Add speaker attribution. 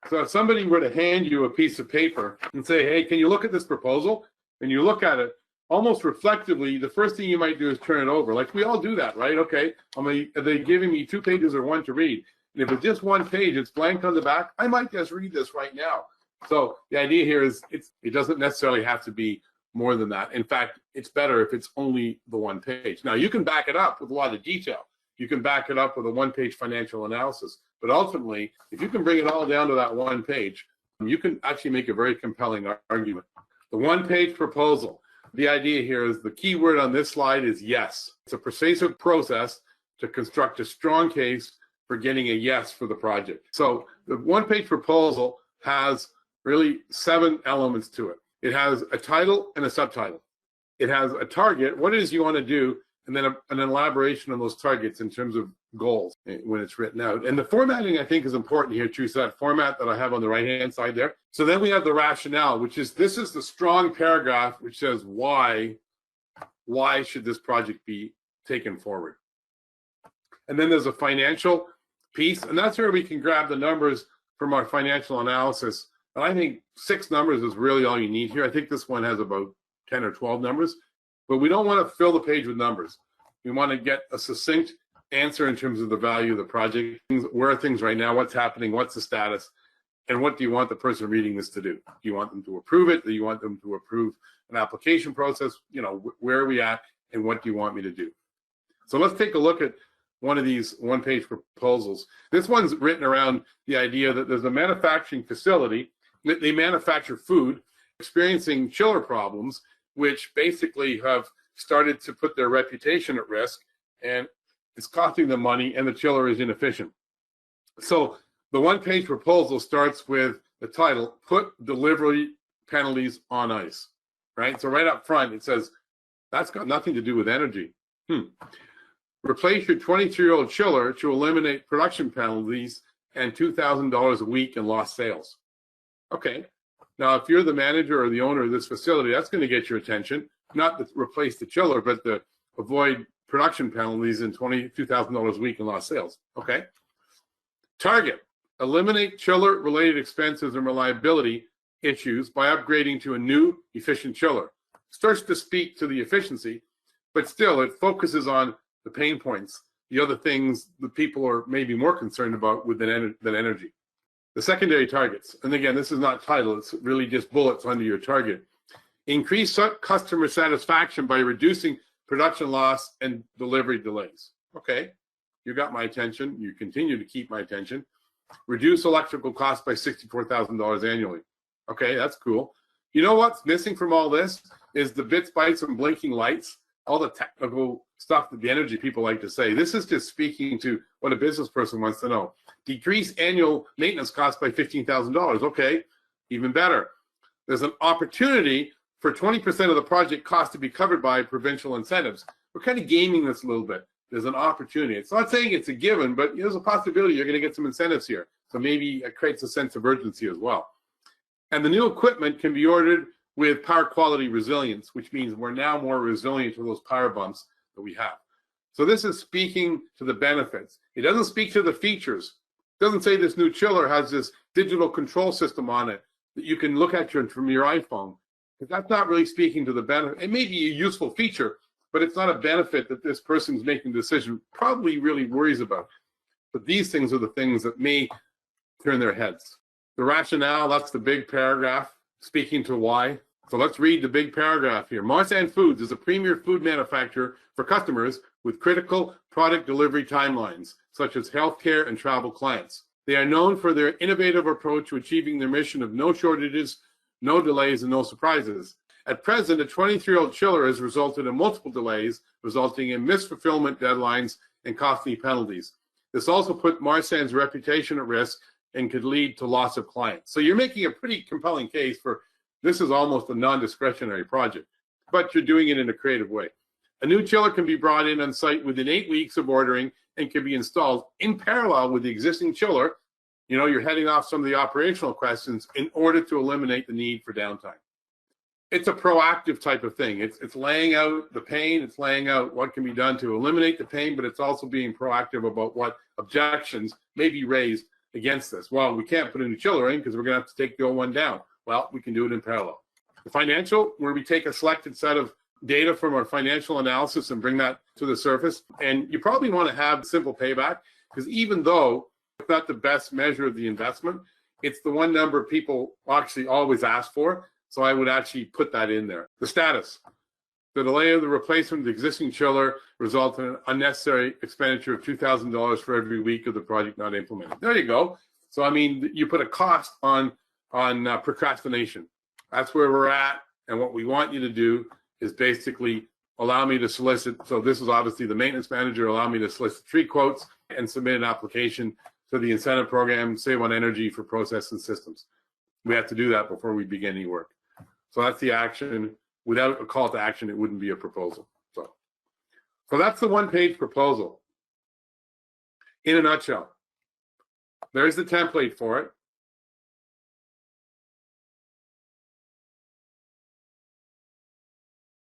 Speaker 1: So if somebody were to hand you a piece of paper and say, hey, can you look at this proposal? And you look at it, almost reflectively, the first thing you might do is turn it over. Like we all do that, right? Okay, are they giving me 2 pages or 1 to read? And if it's just 1 page, it's blank on the back, I might just read this right now. So the idea here is it doesn't necessarily have to be more than that. In fact, it's better if it's only the 1 page. Now, you can back it up with a lot of detail. You can back it up with a 1-page financial analysis. But ultimately, if you can bring it all down to that 1 page, you can actually make a very compelling argument. The 1-page proposal. The idea here is the key word on this slide is yes. It's a persuasive process to construct a strong case for getting a yes for the project. So the 1-page proposal has really 7 elements to it. It has a title and a subtitle. It has a target, what it is you want to do, and then an elaboration on those targets in terms of goals when it's written out. And the formatting, I think, is important here too. So that format that I have on the right-hand side there. So then we have the rationale, which is, this is the strong paragraph which says why should this project be taken forward. And then there's a financial piece, and that's where we can grab the numbers from our financial analysis. And I think 6 numbers is really all you need here. I think this one has about 10 or 12 numbers, but we don't want to fill the page with numbers. We want to get a succinct answer in terms of the value of the project. Where are things right now? What's happening? What's the status? And what do you want the person reading this to do? Do you want them to approve it? Do you want them to approve an application process? You know, where are we at and what do you want me to do? So let's take a look at one of these 1-page proposals. This one's written around the idea that there's a manufacturing facility that they manufacture food, experiencing chiller problems, which basically have started to put their reputation at risk, and it's costing them money, and the chiller is inefficient. So the 1-page proposal starts with the title, Put Delivery Penalties on Ice, right? So right up front, it says, that's got nothing to do with energy. Replace your 23-year-old chiller to eliminate production penalties and $2,000 a week in lost sales. Okay, now if you're the manager or the owner of this facility, that's going to get your attention, not to replace the chiller, but to avoid production penalties and $2,000 a week in lost sales. Okay. Target, eliminate chiller-related expenses and reliability issues by upgrading to a new efficient chiller. Starts to speak to the efficiency, but still it focuses on the pain points, the other things that people are maybe more concerned about than energy. The secondary targets, and again, this is not title, it's really just bullets under your target. Increase customer satisfaction by reducing production loss and delivery delays. Okay, you got my attention, you continue to keep my attention. Reduce electrical costs by $64,000 annually. Okay, that's cool. You know what's missing from all this is the bits, bytes, and blinking lights, all the technical stuff that the energy people like to say. This is just speaking to what a business person wants to know. Decrease annual maintenance costs by $15,000. Okay, even better. There's an opportunity for 20% of the project cost to be covered by provincial incentives. We're kind of gaming this a little bit. There's an opportunity. It's not saying it's a given, but there's a possibility you're going to get some incentives here. So maybe it creates a sense of urgency as well. And the new equipment can be ordered with power quality resilience, which means we're now more resilient to those power bumps that we have. So this is speaking to the benefits. It doesn't speak to the features. It doesn't say this new chiller has this digital control system on it that you can look at from your iPhone. Because that's not really speaking to the benefit. It may be a useful feature, but it's not a benefit that this person's making the decision probably really worries about. But these things are the things that may turn their heads. The rationale, that's the big paragraph speaking to why. So let's read the big paragraph here. Marsan Foods is a premier food manufacturer for customers with critical product delivery timelines, such as healthcare and travel clients. They are known for their innovative approach to achieving their mission of no shortages, no delays, and no surprises. At present, a 23-year-old chiller has resulted in multiple delays, resulting in missed fulfillment deadlines and costly penalties. This also put Marsan's reputation at risk and could lead to loss of clients. So you're making a pretty compelling case for this is almost a non-discretionary project, but you're doing it in a creative way. A new chiller can be brought in on site within 8 weeks of ordering and can be installed in parallel with the existing chiller. You know, you're heading off some of the operational questions in order to eliminate the need for downtime. It's a proactive type of thing. It's laying out the pain, it's laying out what can be done to eliminate the pain, but it's also being proactive about what objections may be raised against this? Well, we can't put a new chiller in because we're going to have to take the old one down. Well, we can do it in parallel. The financial, where we take a selected set of data from our financial analysis and bring that to the surface. And you probably want to have simple payback, because even though it's not the best measure of the investment, it's the one number people actually always ask for. So I would actually put that in there. The status. The delay of the replacement of the existing chiller resulted in an unnecessary expenditure of $2,000 for every week of the project not implemented. There you go. So, I mean, you put a cost on procrastination. That's where we're at. And what we want you to do is basically allow me to solicit. So this is obviously the maintenance manager, allow me to solicit 3 quotes and submit an application to the incentive program, Save on Energy for Process and Systems. We have to do that before we begin any work. So that's the action. Without a call to action, it wouldn't be a proposal. So that's the one-page proposal in a nutshell. There's the template for it.